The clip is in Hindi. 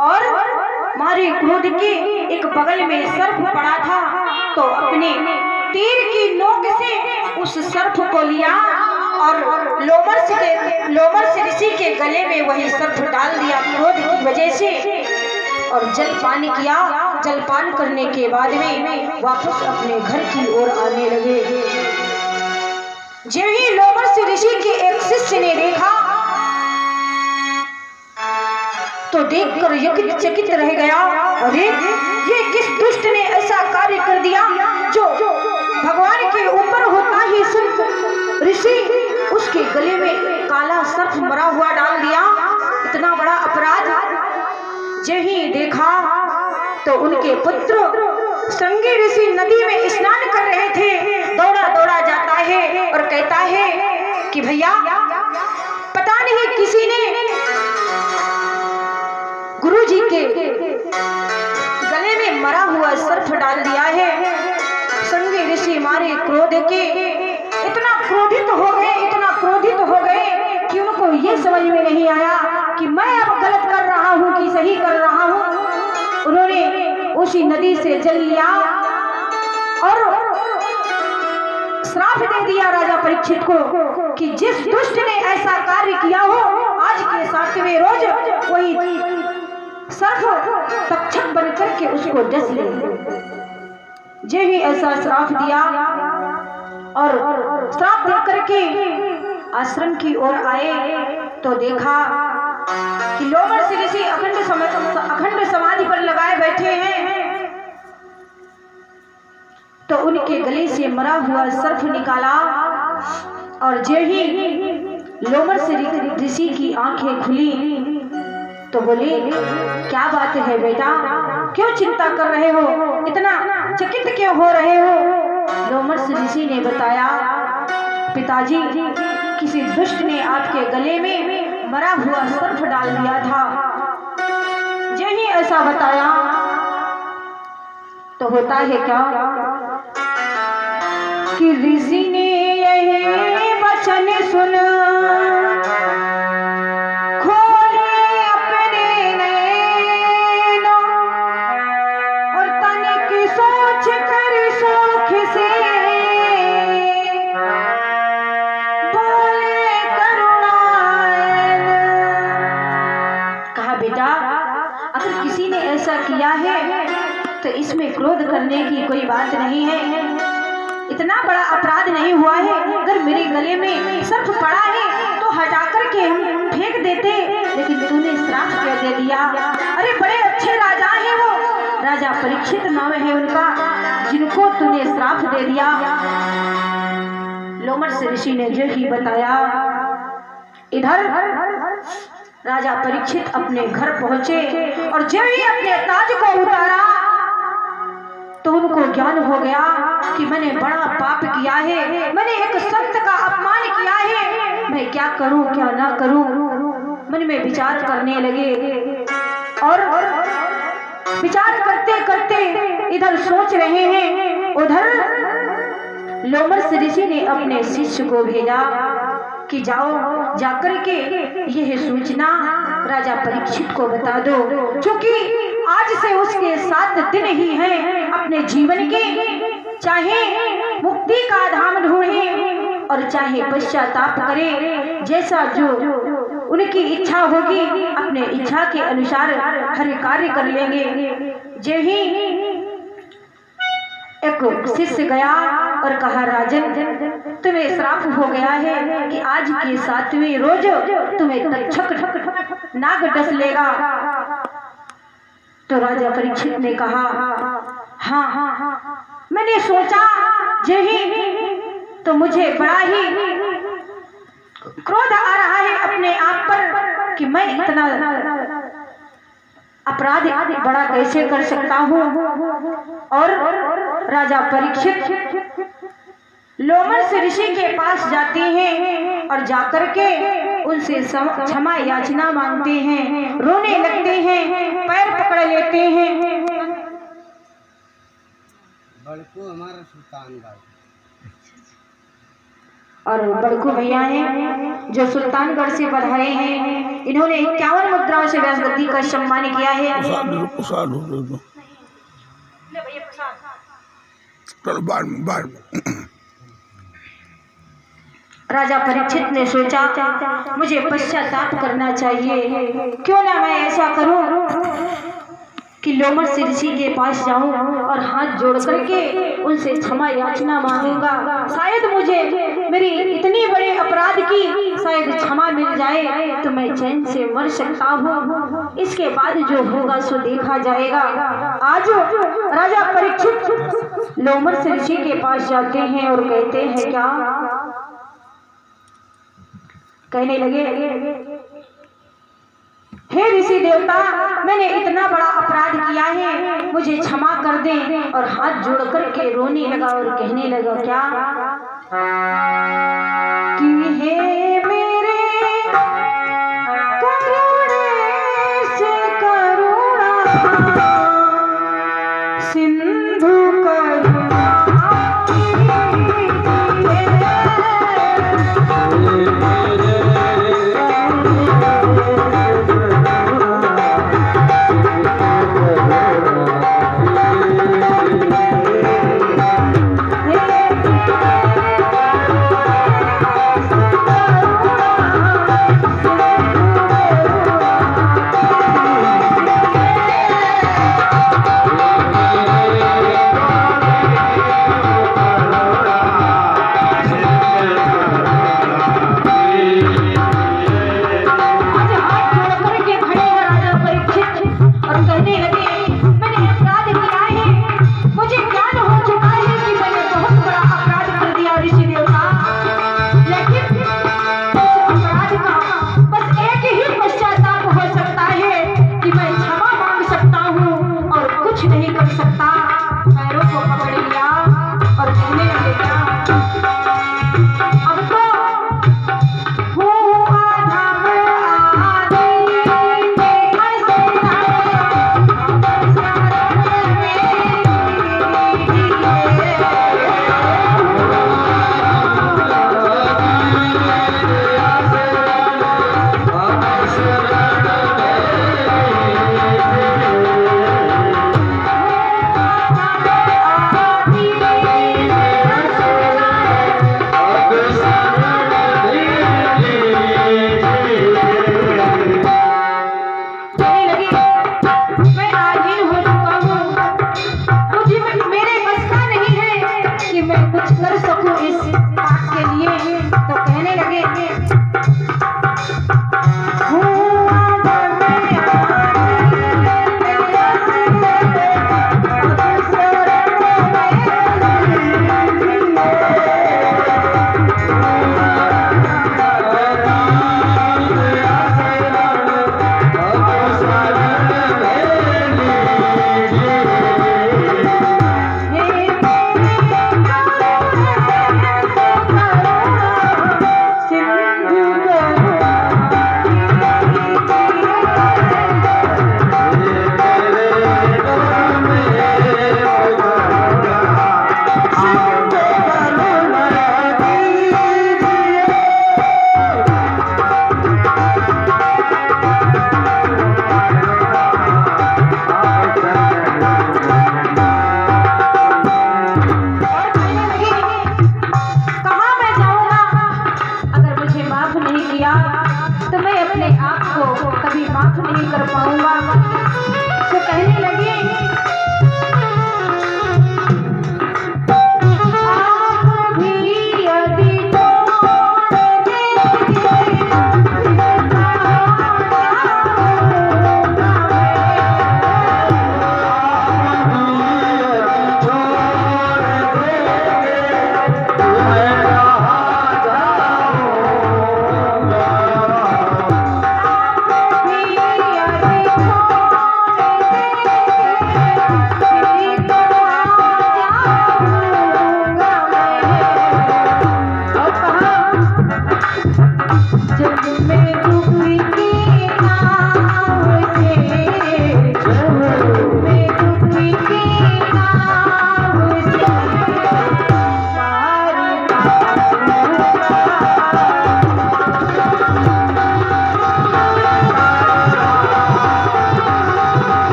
और मारे क्रोध के एक बगल में सर्प पड़ा था, तो अपने तीर की नोक से उस सर्प को लिया और लोमर्ष ऋषि के गले में वही सर्प डाल दिया क्रोध की वजह से, और जलपान किया। जलपान करने के बाद में वापस अपने घर की ओर आने लगे। जब ही लोमर्ष ऋषि के एक शिष्य ने देखा तो देखकर चकित रह गया, अरे ये किस दुष्ट ने ऐसा कार्य कर दिया जो भगवान के ऊपर होता ही सिर्फ ऋषि उसके गले में काला सर्प मरा हुआ डाल दिया, इतना बड़ा अपराध। जब ही देखा तो उनके पुत्र संगी ऋषि नदी में स्नान कर रहे थे, दौड़ा दौड़ा जाता है और कहता है कि भैया पता नहीं किसी ने गुरुजी के गले में मरा हुआ सर्प डाल दिया है। संगी ऋषि मारे क्रोध के इतना क्रोधित हो गए कि उनको ये समझ में नहीं आया कि मैं अब गलत कर रहा हूँ कि सही कर रहा हूँ। उन्होंने उसी नदी से जल लिया और श्राप दे दिया राजा परीक्षित को कि जिस दुष्ट ने ऐसा कार्य किया हो आज के 7वें रोज वही सर्प तक्षक बनकर के उसको डस ले। जे ही ऐसा श्राप दिया और श्राप दे करके आश्रम की ओर आए तो देखा कि लोमर्ष ऋषि अखंड समाधि पर लगाए बैठे हैं। तो उनके गले से मरा हुआ सर्प निकाला और जे ही लोमर्ष ऋषि की आंखें खुली तो बोले, क्या बात है बेटा, क्यों चिंता कर रहे हो, इतना चकित क्यों हो रहे हो? लोमर्ष ऋषि ने बताया, पिताजी किसी दुष्ट ने आपके गले में मरा हुआ सर्प डाल दिया था। जो ही ऐसा बताया तो होता है क्या कि ऋषि ने यही वचन सुना, किया है तो इसमें क्रोध करने की कोई बात नहीं है, इतना बड़ा अपराध नहीं हुआ है। अगर मेरे गले में सर्प पड़ा है तो हटा करके हम फेंक देते, लेकिन तूने श्राप क्या दे दिया। अरे बड़े अच्छे राजा हैं वो, राजा परीक्षित नाम है उनका, जिनको तूने श्राप दे दिया। लोमर्ष ऋषि ने जो ही बताया, इधर राजा परीक्षित अपने घर पहुंचे और जब ही अपने ताज को उतारा तो उनको ज्ञान हो गया कि मैंने बड़ा पाप किया है, मैंने एक संत का अपमान किया है, मैं क्या करूं क्या ना करूं। मन में विचार करने लगे और विचार करते करते इधर सोच रहे हैं, उधर लोमर्ष ऋषि ने अपने शिष्य को भेजा कि जाओ जाकर के यह सूचना राजा परीक्षित को बता दो, क्योंकि आज से उसके 7 दिन ही हैं अपने जीवन के, चाहे मुक्ति का धाम ढूंढे और चाहे पश्चाताप करे, जैसा जो उनकी इच्छा होगी अपने इच्छा के अनुसार हर कार्य कर लेंगे। जे ही एक शिष्य गया और कहा, राजन तुम्हें श्राप हो गया है कि आज के 7वें रोज तुम्हें तक्षक नाग डस लेगा। तो राजा परीक्षित ने कहा, हाँ मैंने सोचा यही, तो मुझे बड़ा ही क्रोध आ रहा है अपने आप पर कि मैं इतना अपराध बड़ा कैसे कर सकता हूँ। और राजा परीक्षित लोमर्ष ऋषि के पास जाते हैं और जाकर के उनसे क्षमा याचना मांगते हैं, रोने लगते हैं, पैर पकड़ लेते हैं। बड़को हमारा सुल्तान और बड़कू भैया हैं जो सुल्तानगढ़ से पधारे हैं, इन्होंने 51 मुद्राओं से व्यासगद्दी का सम्मान किया है। राजा परीक्षित ने सोचा मुझे पश्चाताप करना चाहिए, क्यों ना मैं ऐसा करूं कि लोमड़ से ऋषि के पास जाऊं और हाथ जोड़ करके उनसे क्षमा याचना मांगूंगा। शायद मुझे मेरी इतनी बड़े अपराध की शायद क्षमा मिल जाए तो मैं चैन से मर सकता हूँ। इसके बाद जो होगा सो देखा जाएगा। आज राजा परीक्षित लोमड़ से ऋषि के पास जाते हैं और कहते हैं क्या, कहने लगे हे ऋषि देवता, मैंने इतना बड़ा अपराध किया है, मुझे क्षमा कर दें। और हाथ जोड़ करके रोने लगा और कहने लगा क्या कि हे